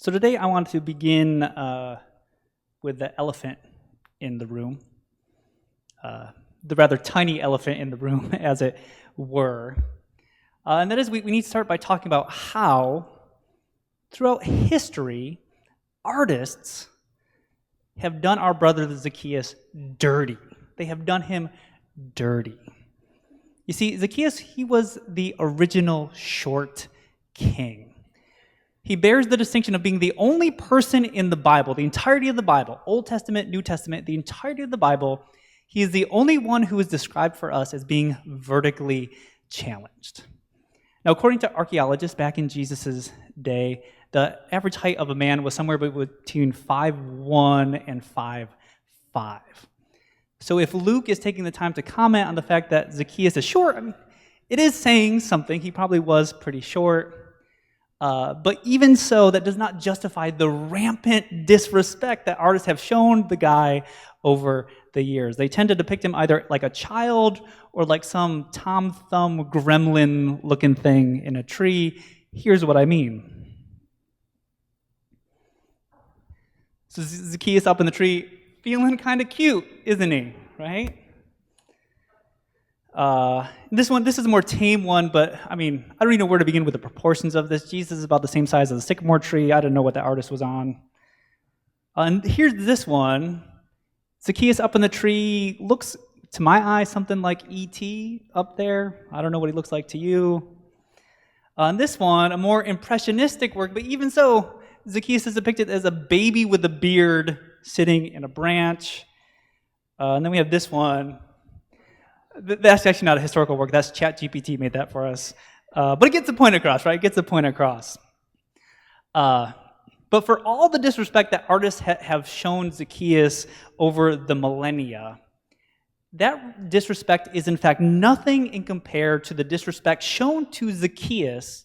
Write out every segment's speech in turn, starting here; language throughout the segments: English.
So today I want to begin with the elephant in the room, the rather tiny elephant in the room, as it were. And that is, we need to start by talking about how, throughout history, artists have done our brother Zacchaeus dirty. They have done him dirty. You see, Zacchaeus, he was the original short king. He bears the distinction of being the only person in the Bible, the entirety of the Bible, Old Testament, New Testament, the entirety of the Bible. He is the only one who is described for us as being vertically challenged. Now, according to archaeologists back in Jesus' day, the average height of a man was somewhere between 5'1" and 5'5". So if Luke is taking the time to comment on the fact that Zacchaeus is short, it is saying something. He probably was pretty short. But even so, that does not justify the rampant disrespect that artists have shown the guy over the years. They tend to depict him either like a child or like some Tom Thumb gremlin-looking thing in a tree. Here's what I mean. So Zacchaeus up in the tree, feeling kind of cute, isn't he? Right? This is a more tame one, but I don't even know where to begin with the proportions of this. Jesus is about the same size as a sycamore tree. I don't know what the artist was on. And here's this one. Zacchaeus up in the tree looks, to my eye, something like E.T. up there. I don't know what he looks like to you. And this one, a more impressionistic work, but even so, Zacchaeus is depicted as a baby with a beard sitting in a branch. And then we have this one. That's actually not a historical work. That's ChatGPT made that for us. But it gets the point across, right? It gets the point across. But for all the disrespect that artists have shown Zacchaeus over the millennia, that disrespect is in fact nothing in compare to the disrespect shown to Zacchaeus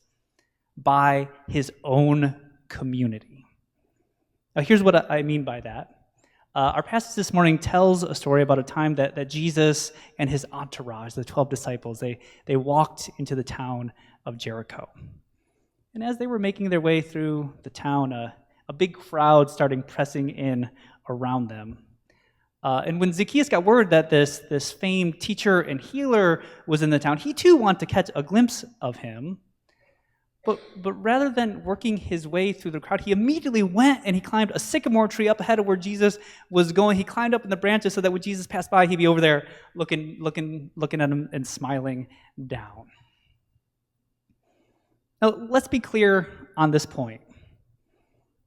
by his own community. Now, here's what I mean by that. Our passage this morning tells a story about a time that Jesus and his entourage, the 12 disciples, they walked into the town of Jericho. And as they were making their way through the town, a big crowd started pressing in around them. And when Zacchaeus got word that this famed teacher and healer was in the town, he too wanted to catch a glimpse of him. But rather than working his way through the crowd, he immediately went and he climbed a sycamore tree up ahead of where Jesus was going. He climbed up in the branches so that when Jesus passed by, he'd be over there looking at him and smiling down. Now, let's be clear on this point.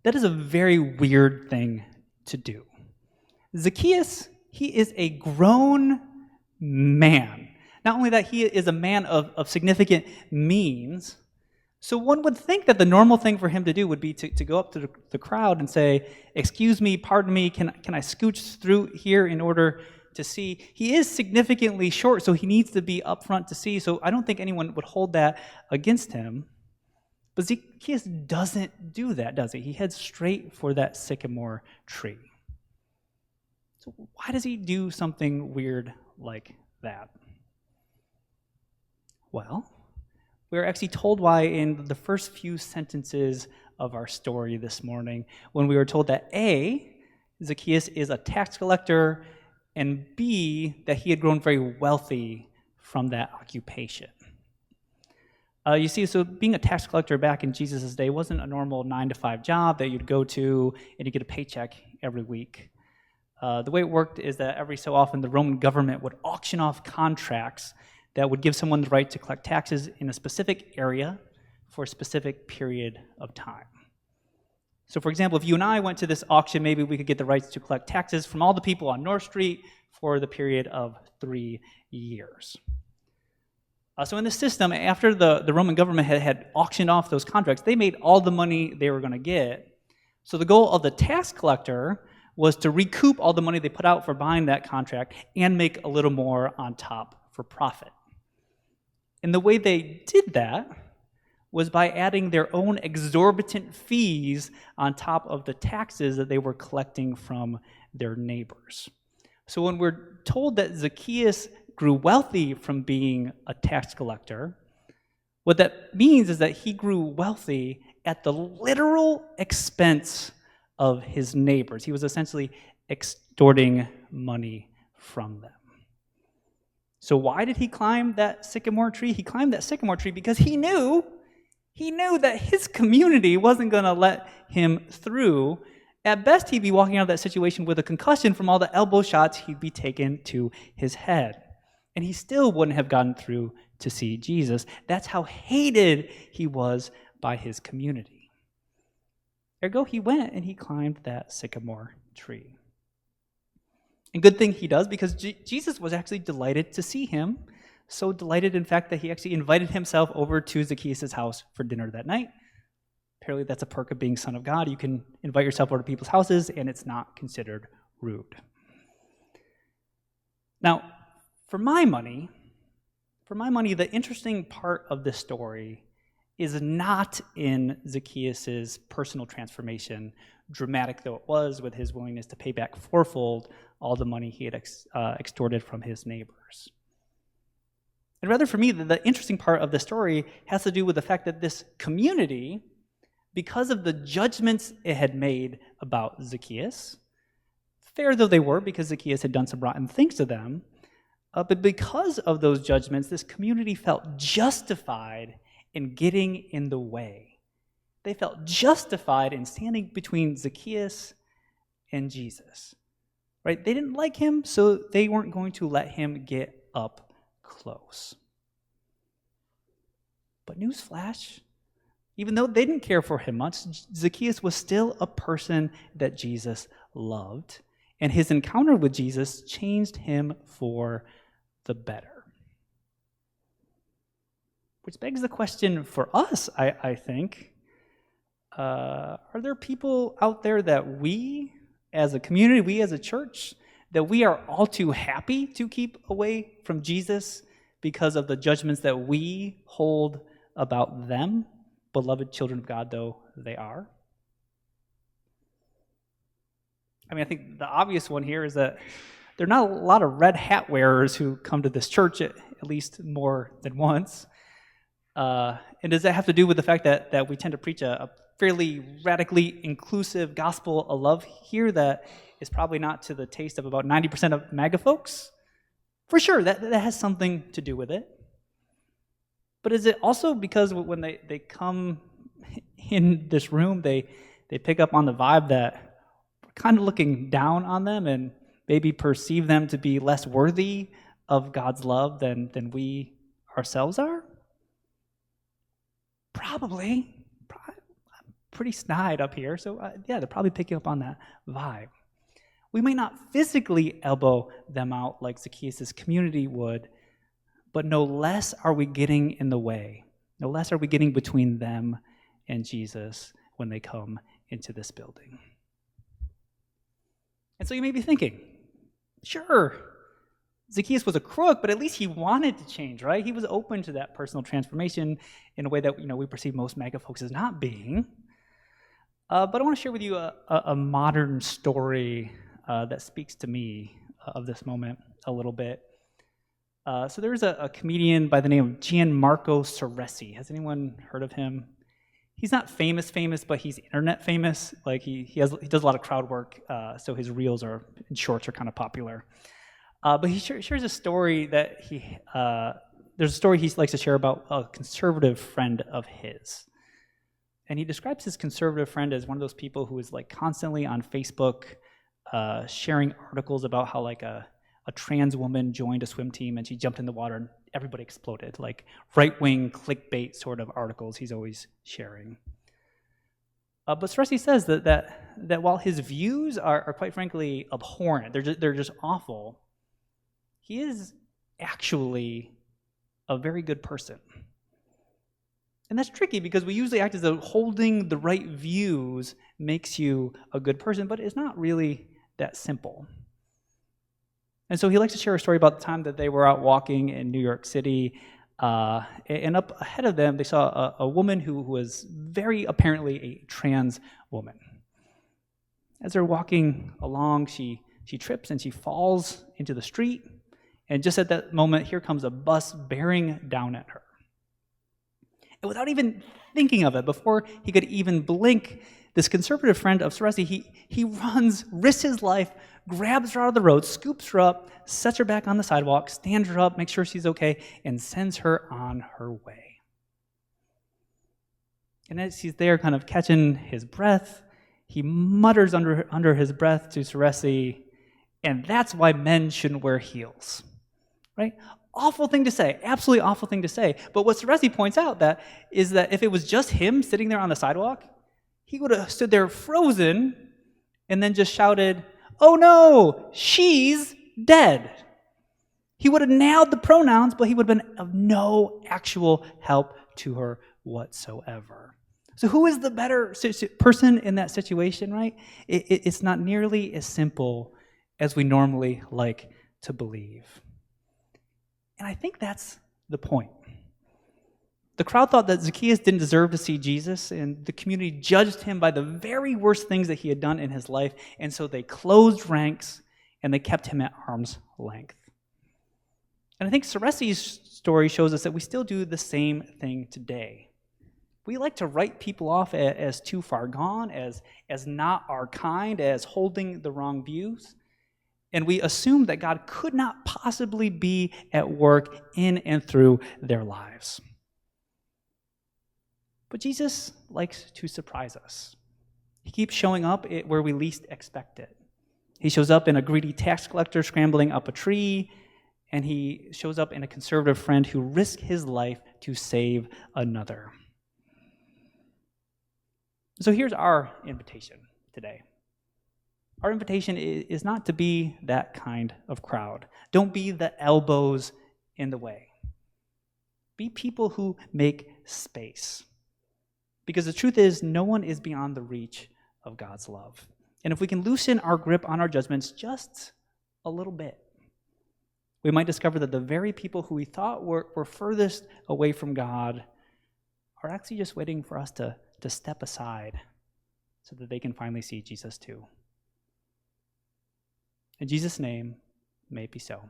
That is a very weird thing to do. Zacchaeus, he is a grown man. Not only that, he is a man of significant means. So one would think that the normal thing for him to do would be to go up to the crowd and say, "Excuse me, pardon me, can I scooch through here in order to see?" He is significantly short, so he needs to be up front to see, so I don't think anyone would hold that against him. But Zacchaeus doesn't do that, does he? He heads straight for that sycamore tree. So why does he do something weird like that? Well, we're actually told why in the first few sentences of our story this morning, when we were told that A, Zacchaeus is a tax collector, and B, that he had grown very wealthy from that occupation. You see, so being a tax collector back in Jesus' day wasn't a normal 9-to-5 job that you'd go to and you get a paycheck every week. The way it worked is that every so often the Roman government would auction off contracts that would give someone the right to collect taxes in a specific area for a specific period of time. So for example, if you and I went to this auction, maybe we could get the rights to collect taxes from all the people on North Street for the period of 3 years. So in this system, after the Roman government had auctioned off those contracts, they made all the money they were going to get. So the goal of the tax collector was to recoup all the money they put out for buying that contract and make a little more on top for profit. And the way they did that was by adding their own exorbitant fees on top of the taxes that they were collecting from their neighbors. So when we're told that Zacchaeus grew wealthy from being a tax collector, what that means is that he grew wealthy at the literal expense of his neighbors. He was essentially extorting money from them. So why did he climb that sycamore tree? He climbed that sycamore tree because he knew that his community wasn't going to let him through. At best, he'd be walking out of that situation with a concussion from all the elbow shots he'd be taken to his head. And he still wouldn't have gotten through to see Jesus. That's how hated he was by his community. Ergo, he went and he climbed that sycamore tree. And good thing he does, because Jesus was actually delighted to see him. So delighted, in fact, that he actually invited himself over to Zacchaeus' house for dinner that night. Apparently, that's a perk of being Son of God. You can invite yourself over to people's houses, and it's not considered rude. Now, for my money, the interesting part of this story is not in Zacchaeus' personal transformation, dramatic though it was, with his willingness to pay back fourfold all the money he had extorted from his neighbors. And rather, for me, the interesting part of the story has to do with the fact that this community, because of the judgments it had made about Zacchaeus, fair though they were, because Zacchaeus had done some rotten things to them, but because of those judgments, this community felt justified in getting in the way. They felt justified in standing between Zacchaeus and Jesus. Right? They didn't like him, so they weren't going to let him get up close. But newsflash, even though they didn't care for him much, Zacchaeus was still a person that Jesus loved, and his encounter with Jesus changed him for the better. Which begs the question for us, I think, are there people out there that we, as a community, we as a church, that we are all too happy to keep away from Jesus because of the judgments that we hold about them, beloved children of God though they are? I mean, I think the obvious one here is that there are not a lot of red hat wearers who come to this church, at least more than once. And does that have to do with the fact that we tend to preach a fairly radically inclusive gospel of love here that is probably not to the taste of about 90% of MAGA folks? For sure, that has something to do with it. But is it also because when they come in this room, they pick up on the vibe that we're kind of looking down on them and maybe perceive them to be less worthy of God's love than we ourselves are? Probably. I'm pretty snide up here, so yeah, they're probably picking up on that vibe. We may not physically elbow them out like Zacchaeus' community would, but no less are we getting in the way. No less are we getting between them and Jesus when they come into this building. And so you may be thinking, sure, Zacchaeus was a crook, but at least he wanted to change, right? He was open to that personal transformation in a way that we perceive most MAGA folks as not being. But I want to share with you a modern story that speaks to me of this moment a little bit. So there's a comedian by the name of Gianmarco Soresi. Has anyone heard of him? He's not famous, but he's internet famous. Like he does a lot of crowd work, so his reels and shorts are kind of popular. But he shares a story that there's a story he likes to share about a conservative friend of his. And he describes his conservative friend as one of those people who is like constantly on Facebook sharing articles about how like a trans woman joined a swim team and she jumped in the water and everybody exploded. Like right-wing clickbait sort of articles he's always sharing. But Soresi says that while his views are quite frankly abhorrent, they're just awful, he is actually a very good person. And that's tricky because we usually act as though holding the right views makes you a good person, but it's not really that simple. And so he likes to share a story about the time that they were out walking in New York City, and up ahead of them, they saw a woman who was very apparently a trans woman. As they're walking along, she trips and she falls into the street. And just at that moment, here comes a bus bearing down at her. And without even thinking of it, before he could even blink, this conservative friend of Ceresi, he runs, risks his life, grabs her out of the road, scoops her up, sets her back on the sidewalk, stands her up, makes sure she's okay, and sends her on her way. And as he's there kind of catching his breath, he mutters under his breath to Ceresi, and that's why men shouldn't wear heels. Right? Awful thing to say, absolutely awful thing to say. But what Ceresi points out is that if it was just him sitting there on the sidewalk, he would have stood there frozen and then just shouted, "Oh no, she's dead." He would have nailed the pronouns, but he would have been of no actual help to her whatsoever. So who is the better person in that situation, right? It's not nearly as simple as we normally like to believe. And I think that's the point. The crowd thought that Zacchaeus didn't deserve to see Jesus, and the community judged him by the very worst things that he had done in his life, and so they closed ranks and they kept him at arm's length. And I think Ceresi's story shows us that we still do the same thing today. We like to write people off as too far gone, as not our kind, as holding the wrong views. And we assume that God could not possibly be at work in and through their lives. But Jesus likes to surprise us. He keeps showing up where we least expect it. He shows up in a greedy tax collector scrambling up a tree, and he shows up in a conservative friend who risked his life to save another. So here's our invitation today. Our invitation is not to be that kind of crowd. Don't be the elbows in the way. Be people who make space. Because the truth is, no one is beyond the reach of God's love. And if we can loosen our grip on our judgments just a little bit, we might discover that the very people who we thought were furthest away from God are actually just waiting for us to step aside so that they can finally see Jesus too. In Jesus' name, may it be so.